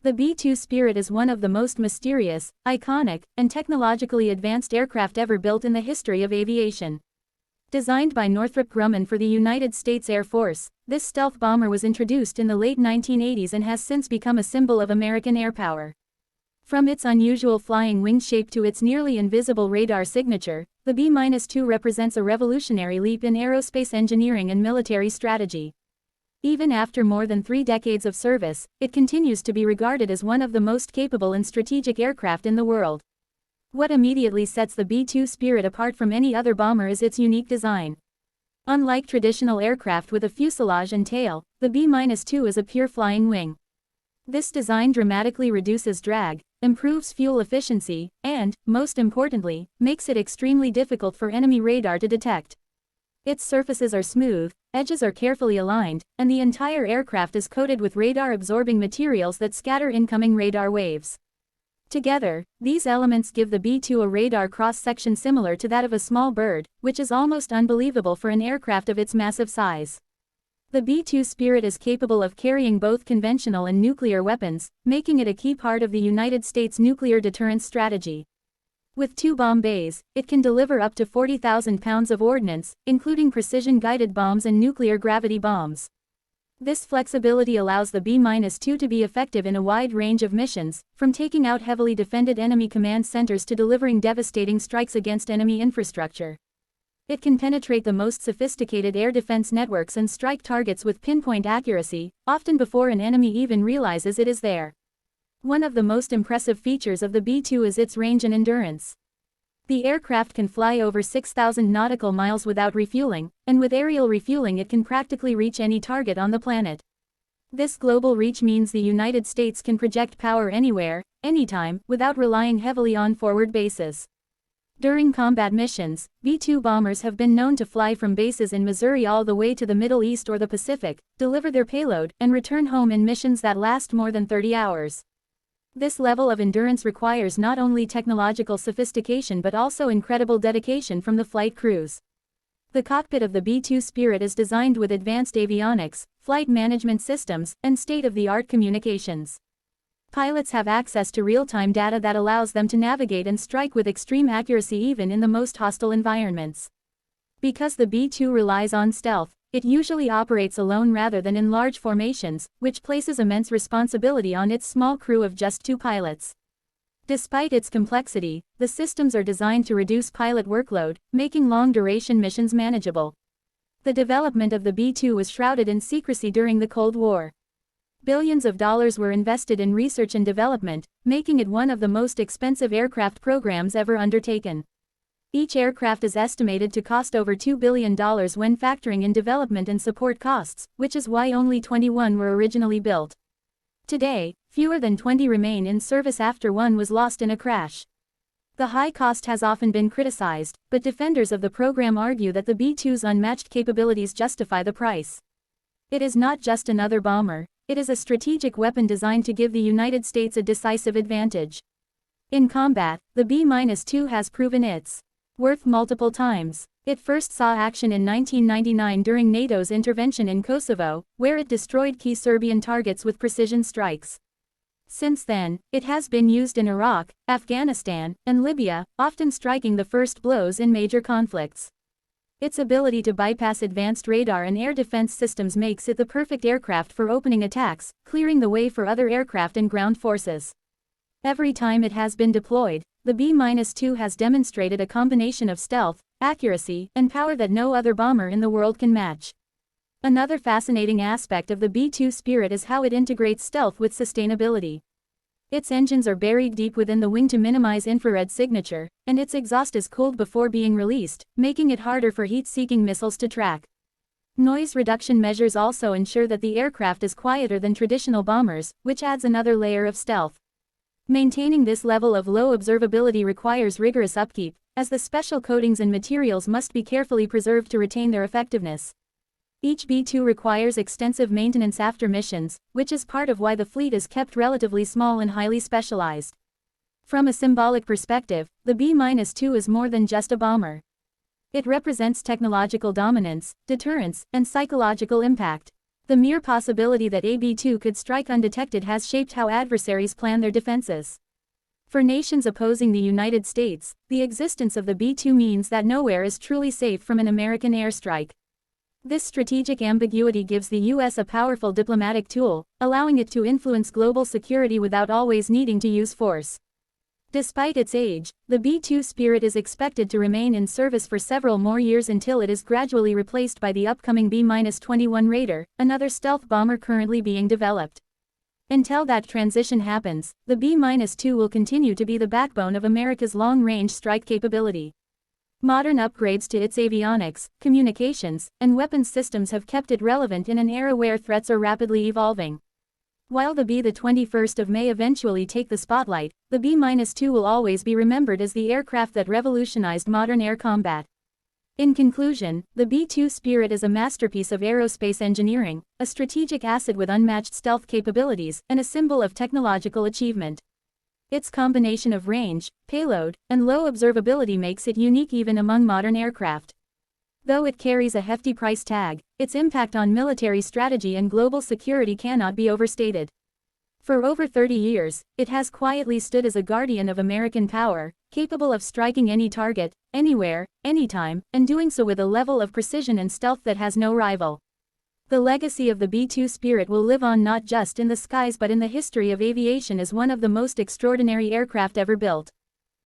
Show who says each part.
Speaker 1: The B-2 Spirit is one of the most mysterious, iconic, and technologically advanced aircraft ever built in the history of aviation. Designed by Northrop Grumman for the United States Air Force, this stealth bomber was introduced in the late 1980s and has since become a symbol of American airpower. From its unusual flying wing shape to its nearly invisible radar signature, the B-2 represents a revolutionary leap in aerospace engineering and military strategy. Even after more than 3 decades of service, it continues to be regarded as one of the most capable and strategic aircraft in the world. What immediately sets the B-2 Spirit apart from any other bomber is its unique design. Unlike traditional aircraft with a fuselage and tail, the B-2 is a pure flying wing. This design dramatically reduces drag, improves fuel efficiency, and, most importantly, makes it extremely difficult for enemy radar to detect. Its surfaces are smooth, edges are carefully aligned, and the entire aircraft is coated with radar-absorbing materials that scatter incoming radar waves. Together, these elements give the B-2 a radar cross-section similar to that of a small bird, which is almost unbelievable for an aircraft of its massive size. The B-2 Spirit is capable of carrying both conventional and nuclear weapons, making it a key part of the United States nuclear deterrence strategy. With 2 bomb bays, it can deliver up to 40,000 pounds of ordnance, including precision-guided bombs and nuclear gravity bombs. This flexibility allows the B-2 to be effective in a wide range of missions, from taking out heavily defended enemy command centers to delivering devastating strikes against enemy infrastructure. It can penetrate the most sophisticated air defense networks and strike targets with pinpoint accuracy, often before an enemy even realizes it is there. One of the most impressive features of the B-2 is its range and endurance. The aircraft can fly over 6,000 nautical miles without refueling, and with aerial refueling it can practically reach any target on the planet. This global reach means the United States can project power anywhere, anytime, without relying heavily on forward bases. During combat missions, B-2 bombers have been known to fly from bases in Missouri all the way to the Middle East or the Pacific, deliver their payload, and return home in missions that last more than 30 hours. This level of endurance requires not only technological sophistication but also incredible dedication from the flight crews. The cockpit of the B-2 Spirit is designed with advanced avionics, flight management systems, and state-of-the-art communications. Pilots have access to real-time data that allows them to navigate and strike with extreme accuracy even in the most hostile environments. Because the B-2 relies on stealth, it usually operates alone rather than in large formations, which places immense responsibility on its small crew of just 2 pilots. Despite its complexity, the systems are designed to reduce pilot workload, making long-duration missions manageable. The development of the B-2 was shrouded in secrecy during the Cold War. Billions of dollars were invested in research and development, making it one of the most expensive aircraft programs ever undertaken. Each aircraft is estimated to cost over $2 billion when factoring in development and support costs, which is why only 21 were originally built. Today, fewer than 20 remain in service after one was lost in a crash. The high cost has often been criticized, but defenders of the program argue that the B-2's unmatched capabilities justify the price. It is not just another bomber. It is a strategic weapon designed to give the United States a decisive advantage. In combat, the B-2 has proven its worth multiple times. It first saw action in 1999 during NATO's intervention in Kosovo, where it destroyed key Serbian targets with precision strikes. Since then, it has been used in Iraq, Afghanistan, and Libya, often striking the first blows in major conflicts. Its ability to bypass advanced radar and air defense systems makes it the perfect aircraft for opening attacks, clearing the way for other aircraft and ground forces. Every time it has been deployed, the B-2 has demonstrated a combination of stealth, accuracy, and power that no other bomber in the world can match. Another fascinating aspect of the B-2 Spirit is how it integrates stealth with sustainability. Its engines are buried deep within the wing to minimize infrared signature, and its exhaust is cooled before being released, making it harder for heat-seeking missiles to track. Noise reduction measures also ensure that the aircraft is quieter than traditional bombers, which adds another layer of stealth. Maintaining this level of low observability requires rigorous upkeep, as the special coatings and materials must be carefully preserved to retain their effectiveness. Each B-2 requires extensive maintenance after missions, which is part of why the fleet is kept relatively small and highly specialized. From a symbolic perspective, the B-2 is more than just a bomber. It represents technological dominance, deterrence, and psychological impact. The mere possibility that a B-2 could strike undetected has shaped how adversaries plan their defenses. For nations opposing the United States, the existence of the B-2 means that nowhere is truly safe from an American airstrike. This strategic ambiguity gives the U.S. a powerful diplomatic tool, allowing it to influence global security without always needing to use force. Despite its age, the B-2 Spirit is expected to remain in service for several more years until it is gradually replaced by the upcoming B-21 Raider, another stealth bomber currently being developed. Until that transition happens, the B-2 will continue to be the backbone of America's long-range strike capability. Modern upgrades to its avionics, communications, and weapons systems have kept it relevant in an era where threats are rapidly evolving. While the B-21 may eventually take the spotlight, the B-2 will always be remembered as the aircraft that revolutionized modern air combat. In conclusion, the B-2 Spirit is a masterpiece of aerospace engineering, a strategic asset with unmatched stealth capabilities, and a symbol of technological achievement. Its combination of range, payload, and low observability makes it unique even among modern aircraft. Though it carries a hefty price tag, its impact on military strategy and global security cannot be overstated. For over 30 years, it has quietly stood as a guardian of American power, capable of striking any target, anywhere, anytime, and doing so with a level of precision and stealth that has no rival. The legacy of the B-2 Spirit will live on not just in the skies but in the history of aviation as one of the most extraordinary aircraft ever built.